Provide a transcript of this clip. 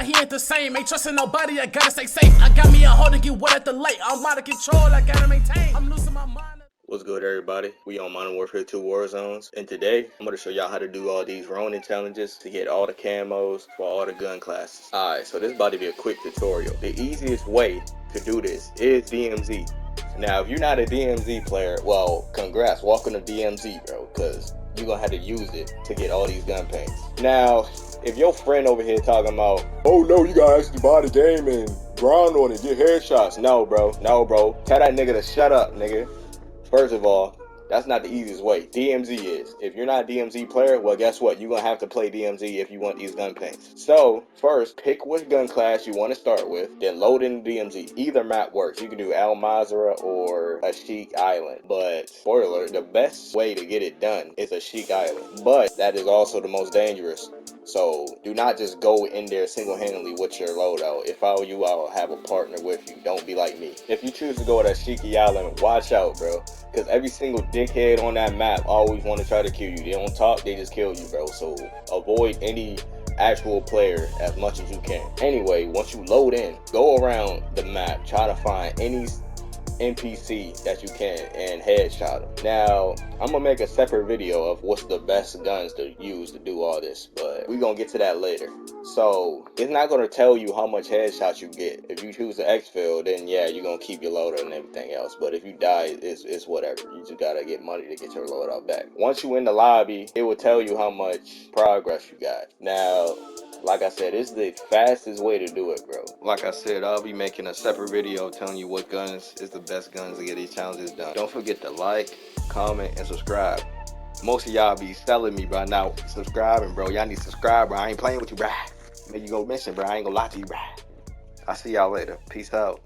now he ain't the same. Ain't trusting nobody, I gotta stay safe. I got me a hoe to get wet at the lake. I'm out of control, I gotta maintain. I'm losing my mind. What's good, everybody? We on Modern Warfare 2 Warzones, and today I'm going to show y'all how to do all these Ronin challenges to get all the camos for all the gun classes. Alright, so this is about to be a quick tutorial. The easiest way to do this is DMZ. Now, if you're not a DMZ player, well, congrats, welcome to DMZ, bro, because you're going to have to use it to get all these gun paints. Now, if your friend over here talking about, oh no, you gotta actually buy the game and grind on it, get headshots. No, bro. Tell that nigga to shut up, nigga. First of all, that's not the easiest way. DMZ is. If you're not a DMZ player, well, guess what? You're going to have to play DMZ if you want these gun paints. So, first, pick which gun class you want to start with, then load in DMZ. Either map works. You can do Al Mazrah or a Sheik Island. But, spoiler, the best way to get it done is a Sheik Island. But, that is also the most dangerous. So, do not just go in there single-handedly with your loadout. If I were you, I'll have a partner with you. Don't be like me. If you choose to go with a Sheik Island, watch out, bro. Because every single dickhead on that map always want to try to kill you. They don't talk, they just kill you, bro. So, avoid any actual player as much as you can. Anyway, once you load in, go around the map, try to find any NPC that you can and headshot them. Now, I'm gonna make a separate video of what's the best guns to use to do all this, but we're gonna get to that later. So, it's not gonna tell you how much headshots you get. If you choose the exfil, then yeah, you're gonna keep your loadout and everything else. But if you die, it's whatever. You just gotta get money to get your loadout back. Once you in the lobby, it will tell you how much progress you got. Now, like I said, it's the fastest way to do it, bro. Like I said, I'll be making a separate video telling you what guns is the best guns to get these challenges done. Don't forget to like, comment, and subscribe. Most of y'all be telling me by now subscribing, bro. Y'all need to subscribe, bro. I ain't playing with you, bro. Maybe you go mention, bro. I ain't gonna lie to you, bro. I'll see y'all later. Peace out.